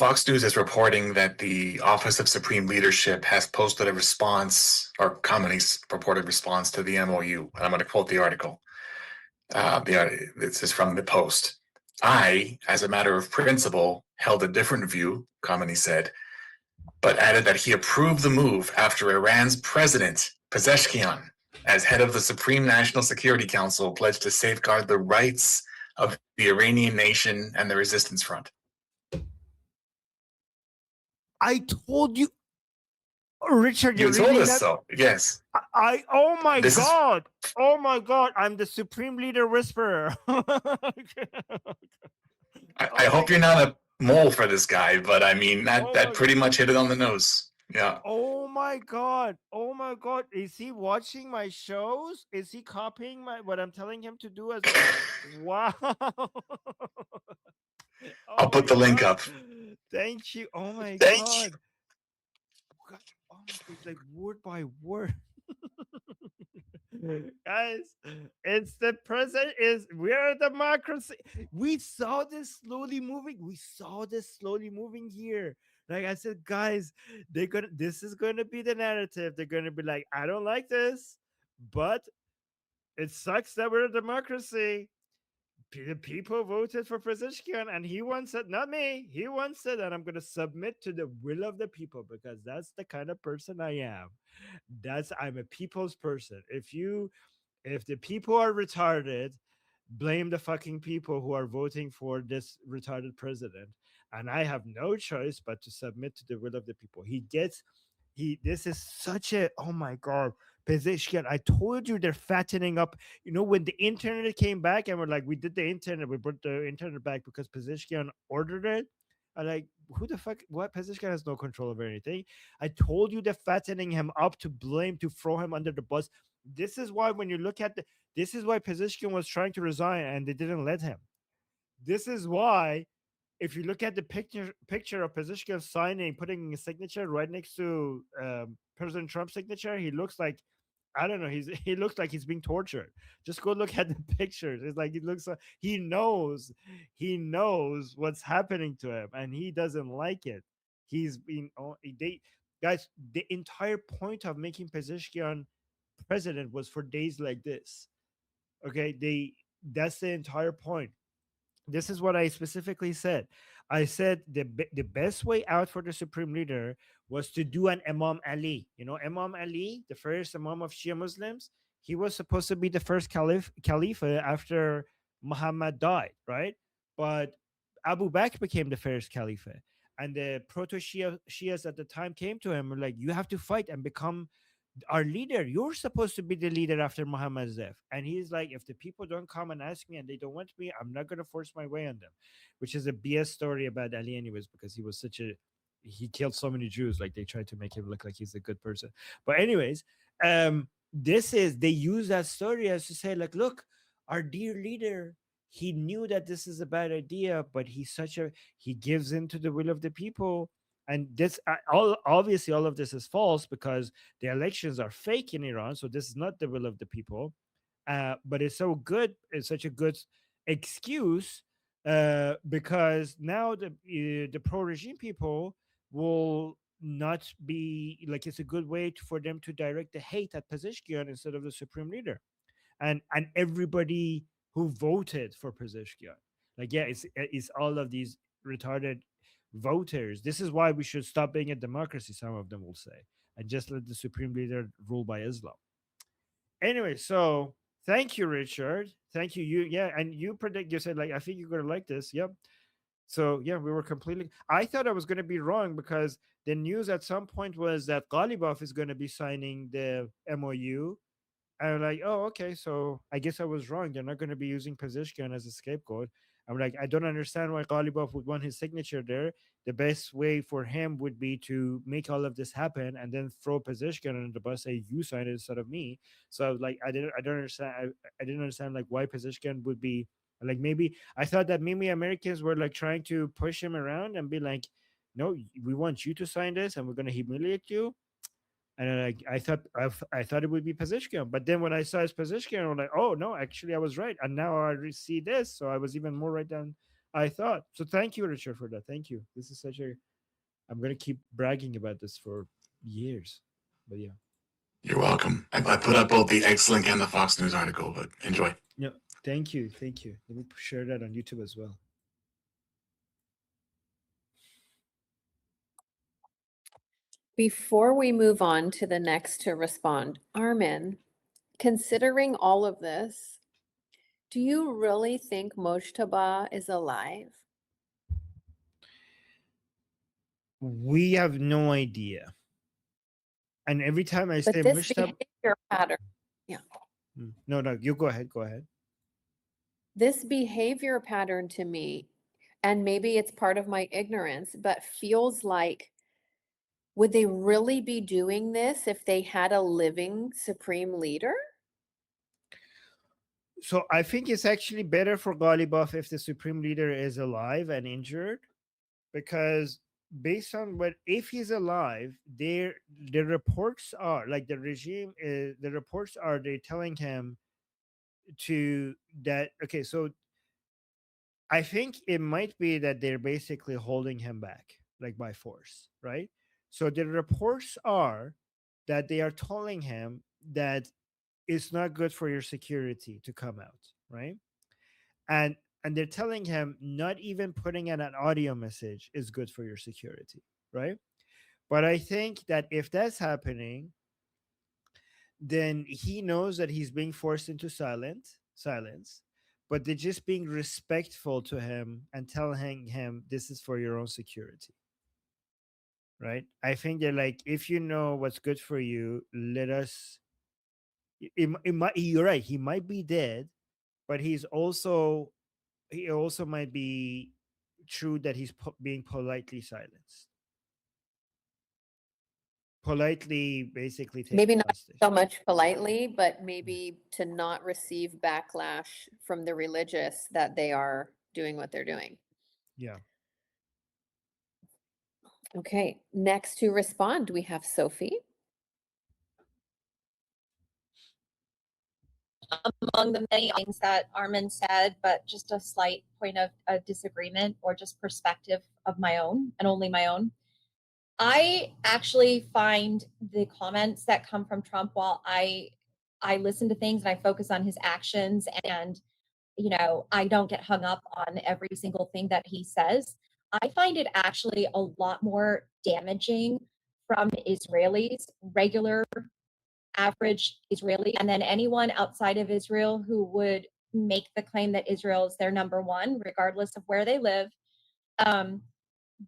Fox News is reporting that the Office of Supreme Leadership has posted a response, or Khamenei's purported response to the MOU. And I'm going to quote the article. This is from the Post. I, as a matter of principle, held a different view, Khamenei said, but added that he approved the move after Iran's president, Pezeshkian, as head of the Supreme National Security Council, pledged to safeguard the rights of the Iranian nation and the resistance front. I told you, Richard. You told us so. Yes. Oh my God! Oh my God! I'm the Supreme Leader whisperer. I hope you're not a mole for this guy, but I mean that pretty much hit it on the nose. Yeah. Oh my God! Oh my God! Is he watching my shows? Is he copying what I'm telling him to do as well? Wow! I'll put the link up. Thank you. Oh my God. Oh my God, it's like word by word. Guys, it's the president we're a democracy. We saw this slowly moving. Here. Like I said, guys, this is gonna be the narrative. They're gonna be like, I don't like this, but it sucks that we're a democracy. The people voted for Pezeshkian, and he wants it, not me. He wants it, and I'm going to submit to the will of the people because that's the kind of person I am. I'm a people's person. If the people are retarded, blame the fucking people who are voting for this retarded president, and I have no choice but to submit to the will of the people. This is such a, oh my God, Pezeshkian, I told you they're fattening up. You know, when the internet came back and we're like, we did the internet, we brought the internet back because Pezeshkian ordered it. I'm like, who the fuck? What? Pezeshkian has no control over anything. I told you they're fattening him up to throw him under the bus. This is why when you look at this is why Pezeshkian was trying to resign and they didn't let him. This is why, if you look at the picture of Pezeshkian signing, putting a signature right next to President Trump's signature, he looks like, I don't know, he looks like he's being tortured. Just go look at the pictures. It's like he knows what's happening to him, and he doesn't like it. He's been guys. The entire point of making Pezeshkian president was for days like this. Okay, that's the entire point. This is what I specifically said. I said the best way out for the supreme leader was to do an Imam Ali. You know, Imam Ali, the first Imam of Shia Muslims, he was supposed to be the first Khalifa after Muhammad died, right? But Abu Bakr became the first Khalifa. And the Shias at the time came to him and were like, you have to fight and become our leader. You're supposed to be the leader after Muhammad's death. And he's like, if the people don't come and ask me and they don't want me, I'm not going to force my way on them, which is a BS story about Ali anyways, because he killed so many Jews. Like they tried to make him look like he's a good person. But anyways, they use that story as to say, like, look, our dear leader, he knew that this is a bad idea, but he gives in to the will of the people. And this obviously all of this is false because the elections are fake in Iran. So this is not the will of the people. But it's so good. It's such a good excuse because now the pro-regime people will not be like, it's a good way for them to direct the hate at Pezeshkian instead of the supreme leader. And everybody who voted for Pezeshkian, like, yeah, it's all of these retarded voters. This is why we should stop being a democracy, some of them will say, and just let the supreme leader rule by Islam. Anyway, so thank you, Richard. Thank you. And you said, like, I think you're gonna like this. Yep. So yeah, we were completely. I thought I was gonna be wrong because the news at some point was that Ghalibaf is gonna be signing the MOU. And I'm like, oh, okay, so I guess I was wrong. They're not going to be using Pezeshkian as a scapegoat. I'm like, I don't understand why Ghalibaf would want his signature there. The best way for him would be to make all of this happen and then throw Pezeshkian under the bus, say you signed it instead of me. So I was like, I don't understand. I didn't understand like why Pezeshkian would be like, maybe I thought that maybe Americans were like trying to push him around and be like, no, we want you to sign this and we're going to humiliate you. And I thought it would be Pezeshkian, but then when I saw his Pezeshkian, I'm like, oh no, actually I was right, and now I see this, so I was even more right than I thought. So thank you, Richard, for that. Thank you. This is such a. I'm gonna keep bragging about this for years. But yeah. You're welcome. I put up both the X-Link and the Fox News article, but enjoy. No, thank you, thank you. Let me share that on YouTube as well. Before we move on to the next to respond, Armin, considering all of this, do you really think Mojtaba is alive? We have no idea. And every time I But say this Mojtaba, behavior pattern, no, you go ahead, go ahead. this behavior pattern to me, and maybe it's part of my ignorance, but feels like, would they really be doing this if they had a living supreme leader? So I think it's actually better for Ghalibaf if the supreme leader is alive and injured, because based on what if he's alive, the reports are like the regime is the reports are they telling him to that okay, so I think it might be that they're basically holding him back, like by force, right? So the reports are that they are telling him that it's not good for your security to come out, right? And they're telling him not even putting in an audio message is good for your security, right? But I think that if that's happening, then he knows that he's being forced into silence, but they're just being respectful to him and telling him this is for your own security, right? I think they're like, if you know what's good for you, let us. It might. You're right. He might be dead, but he also might be true that he's being politely silenced. Politely, basically taken Maybe not hostage. so much politely, but maybe to not receive backlash from the religious that they are doing what they're doing. Yeah. Okay, next to respond, we have Sophie. Among the many things that Armin said, but just a slight point of a disagreement or just perspective of my own and only my own. I actually find the comments that come from Trump while I listen to things and I focus on his actions and I don't get hung up on every single thing that he says. I find it actually a lot more damaging from Israelis, regular average Israeli, and then anyone outside of Israel who would make the claim that Israel is their number one, regardless of where they live. Um,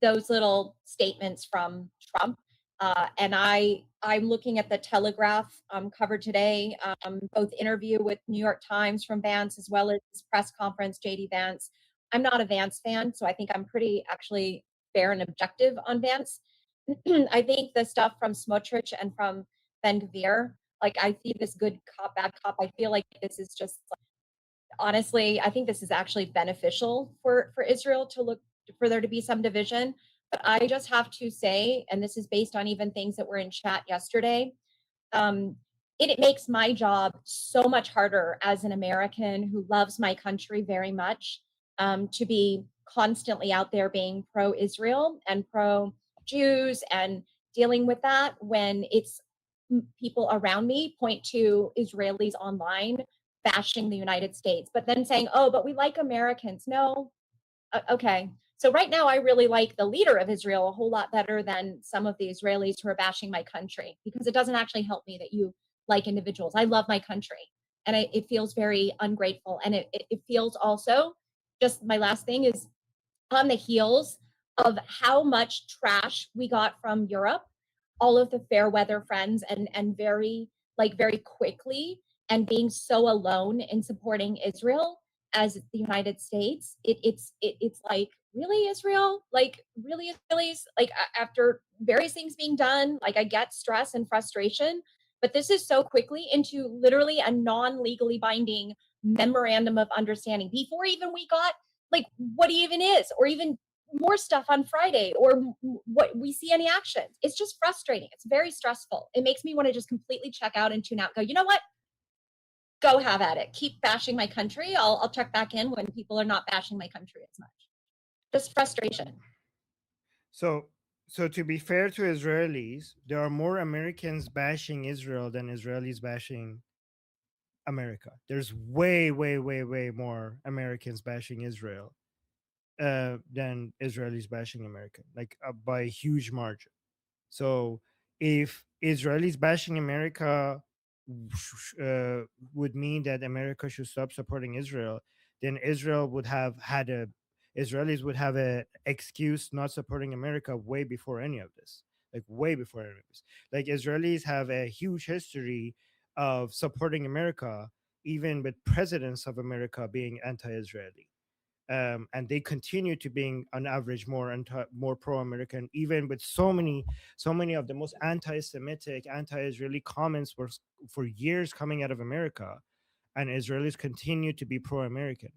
those little statements from Trump. And I'm looking at the Telegraph cover today, both interview with New York Times from Vance as well as press conference, JD Vance. I'm not a Vance fan, so I think I'm pretty actually fair and objective on Vance. I think the stuff from Smotrich and from Ben Gvir, like I see this good cop, bad cop. I feel like this is just honestly, I think this is actually beneficial for Israel to look for there to be some division. But I just have to say, and this is based on even things that were in chat yesterday, um, it makes my job so much harder as an American who loves my country very much to be constantly out there being pro-Israel and pro-Jews and dealing with that when it's people around me point to Israelis online bashing the United States, but then saying, oh, but we like Americans. No, okay. So right now, I really like the leader of Israel a whole lot better than some of the Israelis who are bashing my country, because it doesn't actually help me that you like individuals. I love my country, and it feels very ungrateful. And it feels also, just my last thing is, on the heels of how much trash we got from Europe, all of the fair weather friends, and very quickly, and being so alone in supporting Israel as the United States, it's like, really, Israel, like really Israelis, like after various things being done, like I get stress and frustration, but this is so quickly into literally a non-legally binding memorandum of understanding before even we got like what he even is, or even more stuff on Friday, or what we see any actions. It's just frustrating. It's very stressful. It makes me want to just completely check out and tune out. Go, you know what? Go have at it. Keep bashing my country. I'll check back in when people are not bashing my country as much. just frustration. So to be fair to Israelis, there are more Americans bashing Israel than Israelis bashing America. There's way more Americans bashing Israel than Israelis bashing America, like by a huge margin. So if Israelis bashing America would mean that America should stop supporting Israel, then Israelis would have a excuse not supporting America way before any of this. Like way before any of this. Like Israelis have a huge history of supporting America, even with presidents of America being anti-Israeli. And they continue to being on average more pro-American, even with so many of the most anti-Semitic, anti-Israeli comments were for years coming out of America, and Israelis continue to be pro-American.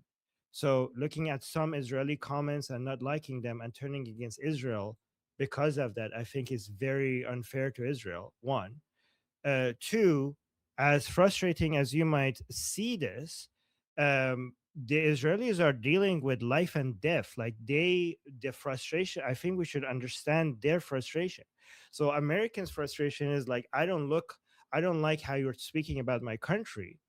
So looking at some Israeli comments and not liking them and turning against Israel because of that, I think is very unfair to Israel. One, two, as frustrating as you might see this, the Israelis are dealing with life and death. Like the frustration, I think we should understand their frustration. So Americans' frustration is like, I don't like how you're speaking about my country.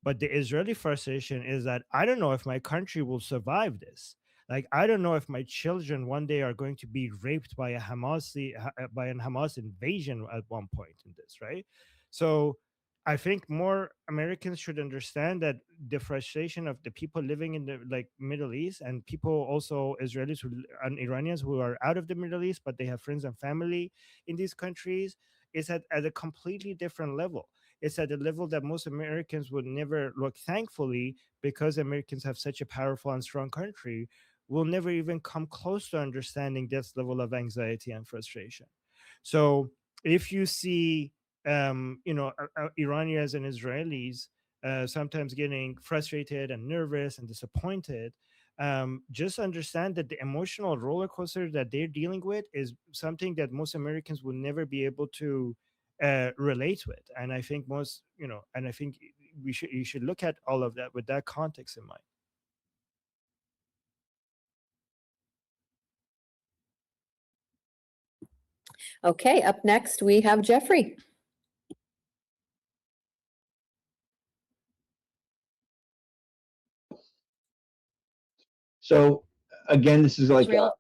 But the Israeli frustration is that I don't know if my country will survive this. Like, I don't know if my children one day are going to be raped by a Hamas invasion at one point in this, right? So I think more Americans should understand that the frustration of the people living in the like Middle East, and people also Israelis and Iranians who are out of the Middle East, but they have friends and family in these countries, is at a completely different level. It's at a level that most Americans would never look, thankfully, because Americans have such a powerful and strong country, will never even come close to understanding this level of anxiety and frustration. So if you see Iranians and Israelis sometimes getting frustrated and nervous and disappointed, just understand that the emotional roller coaster that they're dealing with is something that most Americans will never be able to relate with. And I think I think you should look at all of that with that context in mind. Okay, up next we have Jeffrey. So again, this is like Israel.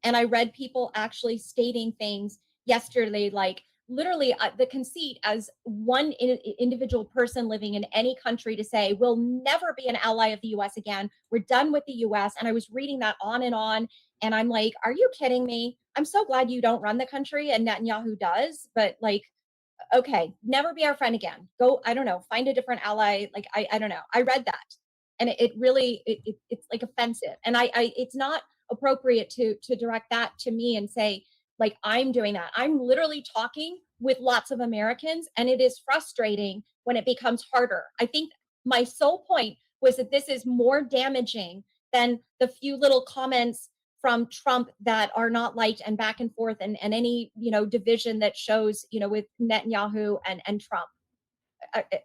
And I read people actually stating things yesterday, like literally the conceit as one individual person living in any country to say, we'll never be an ally of the US again. We're done with the US. And I was reading that on. And I'm like, are you kidding me? I'm so glad you don't run the country and Netanyahu does. But like, okay, never be our friend again. Go, I don't know, find a different ally. Like, I don't know. I read that. And it really, it's like offensive. And it's not appropriate to direct that to me and say, like, I'm doing that. I'm literally talking with lots of Americans, and it is frustrating when it becomes harder. I think my sole point was that this is more damaging than the few little comments from Trump that are not liked and back and forth and any, division that shows, with Netanyahu and Trump.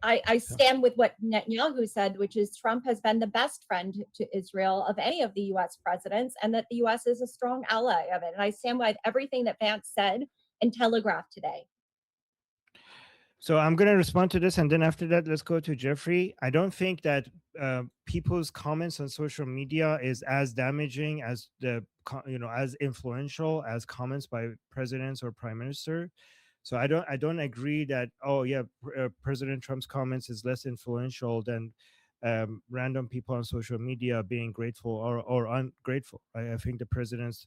I stand with what Netanyahu said, which is Trump has been the best friend to Israel of any of the U.S. presidents, and that the U.S. is a strong ally of it. And I stand by everything that Vance said and telegraphed today. So I'm going to respond to this, and then after that, let's go to Jeffrey. I don't think that people's comments on social media is as damaging as as influential as comments by presidents or prime minister. So I don't agree that President Trump's comments is less influential than random people on social media being grateful or ungrateful. I think the president's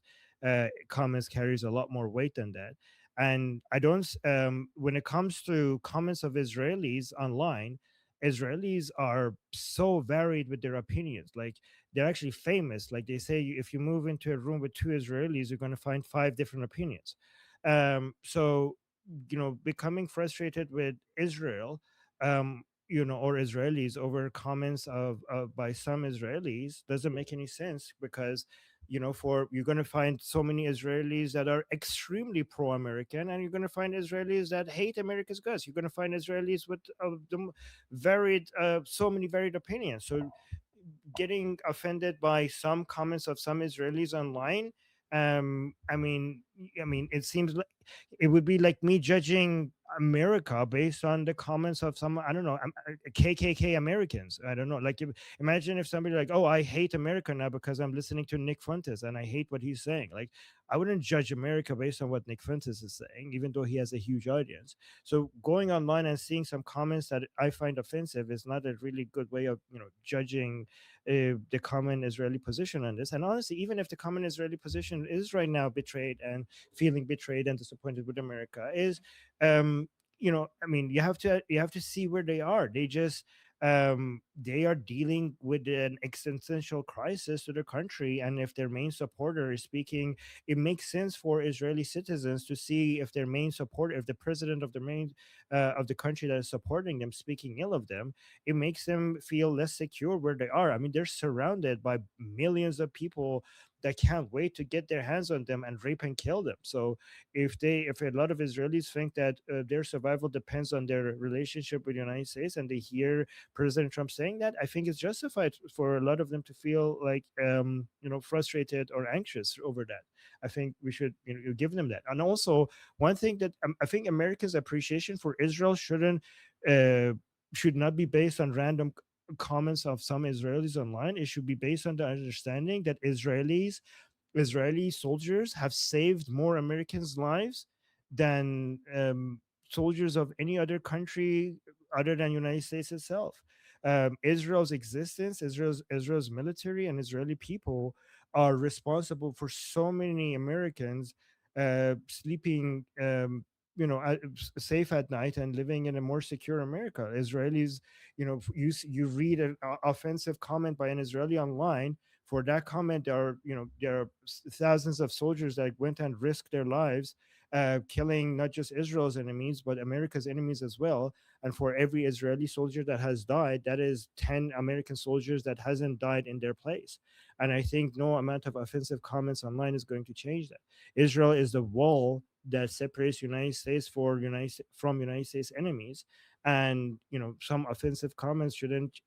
comments carries a lot more weight than that. And I don't, when it comes to comments of Israelis online, Israelis are so varied with their opinions. Like they're actually famous. Like they say, if you move into a room with two Israelis, you're going to find 5 different opinions. So, becoming frustrated with Israel, or Israelis over comments by some Israelis doesn't make any sense, because you're going to find so many Israelis that are extremely pro-American, and you're going to find Israelis that hate America's guts. You're going to find Israelis with so many varied opinions. So getting offended by some comments of some Israelis online. I mean, it seems like it would be like me judging America based on the comments of some, I don't know, KKK Americans. I don't know. Like, imagine if somebody like, oh, I hate America now because I'm listening to Nick Fuentes and I hate what he's saying. Like, I wouldn't judge America based on what Nick Fuentes is saying, even though he has a huge audience. So going online and seeing some comments that I find offensive is not a really good way of, judging the common Israeli position on this. And honestly, even if the common Israeli position is right now betrayed and feeling betrayed and disappointed with America, is you have to see where they are. They are dealing with an existential crisis to their country, and if their main supporter is speaking, it makes sense for Israeli citizens to see if their main supporter, if the president of the main of the country that is supporting them speaking ill of them, it makes them feel less secure where they are. I mean, they're surrounded by millions of people that can't wait to get their hands on them and rape and kill them. So if a lot of Israelis think that their survival depends on their relationship with the United States, and they hear President Trump saying that, I think it's justified for a lot of them to feel like frustrated or anxious over that. I think we should give them that. And also, one thing that I think Americans' appreciation for Israel should not be based on random comments of some Israelis online. It should be based on the understanding that Israeli soldiers have saved more Americans' lives than soldiers of any other country other than United States itself. Israel's existence, Israel's military, and Israeli people are responsible for so many Americans sleeping safe at night and living in a more secure America. Israelis, you read an offensive comment by an Israeli online. For that comment, there are thousands of soldiers that went and risked their lives, killing not just Israel's enemies but America's enemies as well. And for every Israeli soldier that has died, that is 10 American soldiers that hasn't died in their place. And I think no amount of offensive comments online is going to change that. Israel is the wall that separates United States from United States enemies, and some offensive comments shouldn't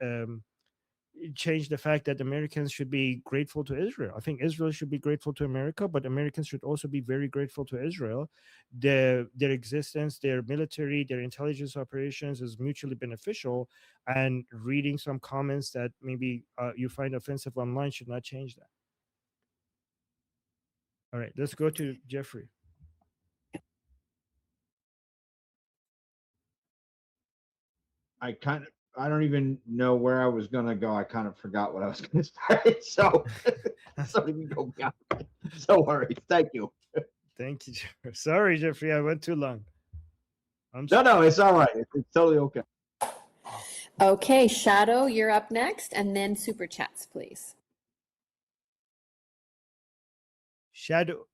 change the fact that Americans should be grateful to Israel. I think Israel should be grateful to America, but Americans should also be very grateful to Israel. Their existence, their military, their intelligence operations is mutually beneficial, and reading some comments that maybe you find offensive online should not change that. All right, let's go to Jeffrey. I don't even know where I was gonna go. I kind of forgot what I was gonna say. So we can go beyond. No worries. Thank you. Thank you, Jeffrey. Sorry, Jeffrey, I went too long. No, it's all right. It's totally okay. Okay, Shadow, you're up next, and then super chats, please. Shadow,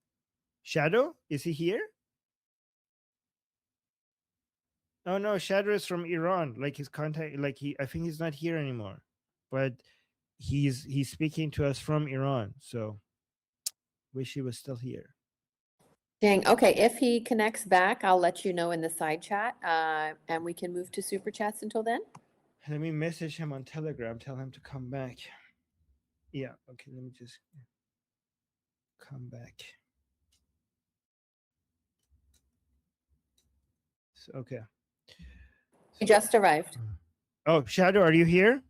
is he here? Oh no, Shadow is from Iran. Like his contact, I think he's not here anymore, but he's speaking to us from Iran. So wish he was still here. Dang. Okay, if he connects back, I'll let you know in the side chat, and we can move to super chats until then. Let me message him on Telegram. Tell him to come back. Yeah. Okay. Let me just come back. So, okay. He just arrived. Oh, Shadow, are you here?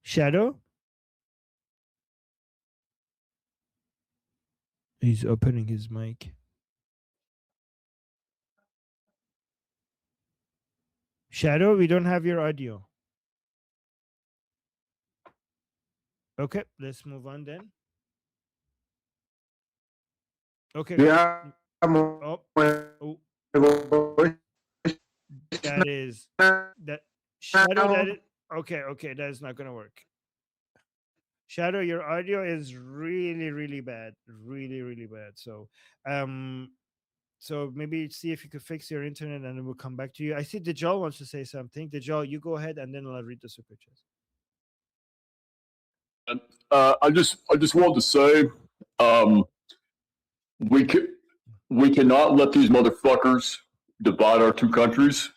Shadow? He's opening his mic. Shadow, we don't have your audio. Okay, let's move on then. Okay. Yeah. Oh. That Shadow, that is okay, that is not gonna work. Shadow, your audio is really bad. Really bad. So so maybe see if you could fix your internet and then we'll come back to you. I see Dajjal wants to say something. Dajjal, you go ahead and then I'll read the super chats. I just want to say, we cannot let these motherfuckers divide our two countries.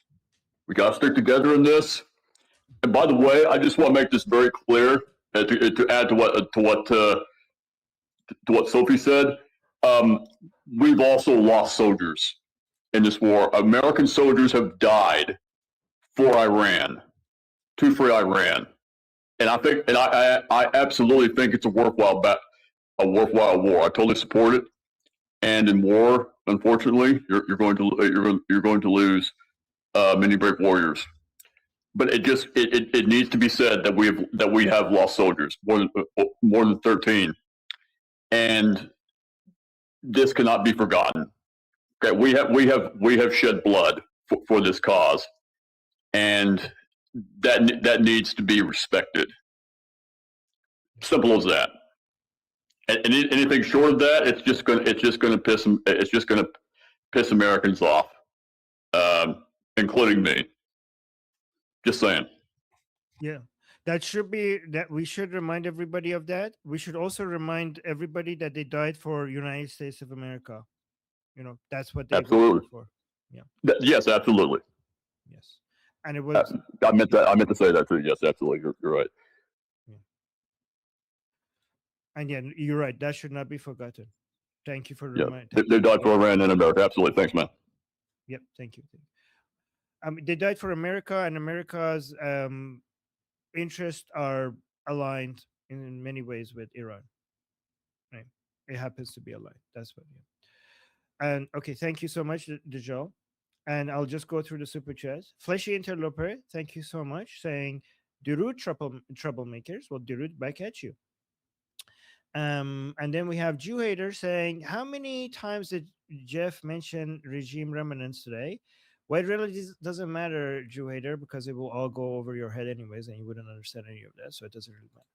We got to stick together in this. And by the way, I just want to make this very clear to add to what Sophie said. We've also lost soldiers in this war. American soldiers have died for Iran, to free Iran, and I absolutely think it's a worthwhile war. I totally support it. And in war, unfortunately, you're going to lose many brave warriors. But it needs to be said that we have lost soldiers, more than 13, and this cannot be forgotten. Okay, we have shed blood for this cause, and that needs to be respected. Simple as that. And anything short of that, it's just going to piss Americans off, including me. Just saying. Yeah, that should be that. We should remind everybody of that. We should also remind everybody that they died for United States of America. You know, that's what they Absolutely. voted for. Yeah. Yes, absolutely. Yes, and it was. I meant to say that too. Yes, absolutely. You're right. And yeah, you're right. That should not be forgotten. Thank you for Yeah, reminding. they died for Iran and America. Absolutely. Thanks, man. Yep. Thank you. They died for America, and America's interests are aligned in many ways with Iran. Right? It happens to be aligned. That's what. Yeah. And okay, thank you so much, Dejal. And I'll just go through the super chats. Fleshy Interloper, thank you so much, saying Durud troublemakers. Well, Durud back at you. And then we have Jew Hater saying, how many times did Jeff mention regime remnants today? Well, it really doesn't matter, Jew Hater, because it will all go over your head anyways, and you wouldn't understand any of that, so it doesn't really matter.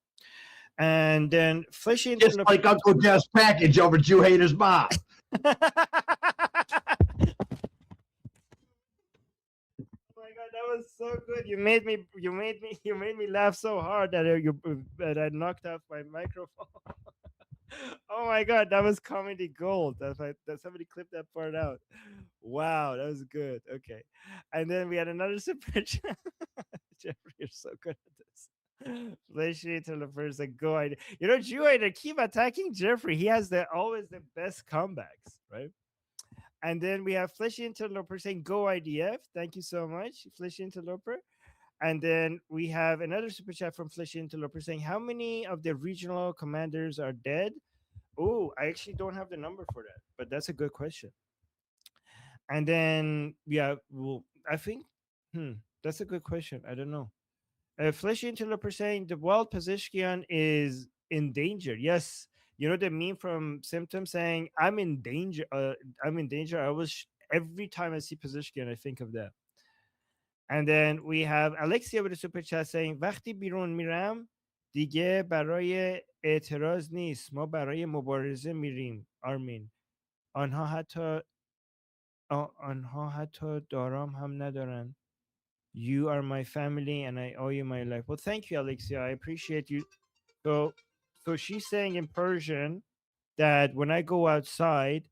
And then Fleshy Just like Uncle Jeff's package over Jew Hater's mom. Oh my god, that was so good! You made me laugh so hard that I knocked off my microphone. Oh my god, that was comedy gold. That somebody clipped that part out. Wow, that was good. Okay, and then we had another super chat. Jeffrey, you're so good at this. Fleshy to the first and go idea. You know, Jew Hater, keep attacking Jeffrey. He has always the best comebacks, right? And then we have Fleshy Interloper saying, go IDF. Thank you so much, Fleshy Interloper. And then we have another super chat from Fleshy Interloper saying, how many of the regional commanders are dead? Oh, I actually don't have the number for that, but that's a good question. And then, yeah, well, I think, that's a good question. I don't know. Fleshy Interloper saying, the world Pezeshkian is in danger. Yes. You know the meme from Symptom saying, I'm in danger. I'm in danger. Every time I see Pezeshkian, I think of that. And then we have Alexia with a super chat saying, وقتی بیرون میرم دیگه برای اعتراض نیست. ما برای مبارزه میریم. آرمین. آنها حتی دارام هم ندارن. You are my family and I owe you my life. Well, thank you, Alexia. I appreciate you. So she's saying in Persian that when I go outside,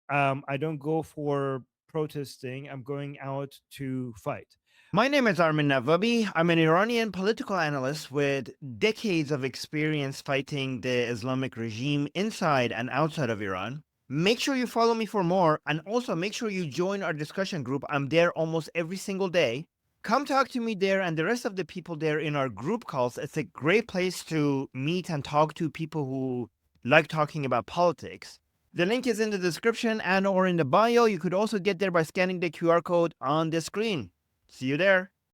I don't go for protesting. I'm going out to fight. My name is Armin Navabi. I'm an Iranian political analyst with decades of experience fighting the Islamic regime inside and outside of Iran. Make sure you follow me for more, and also make sure you join our discussion group. I'm there almost every single day. Come talk to me there and the rest of the people there in our group calls. It's a great place to meet and talk to people who like talking about politics. The link is in the description and or in the bio. You could also get there by scanning the QR code on the screen. See you there.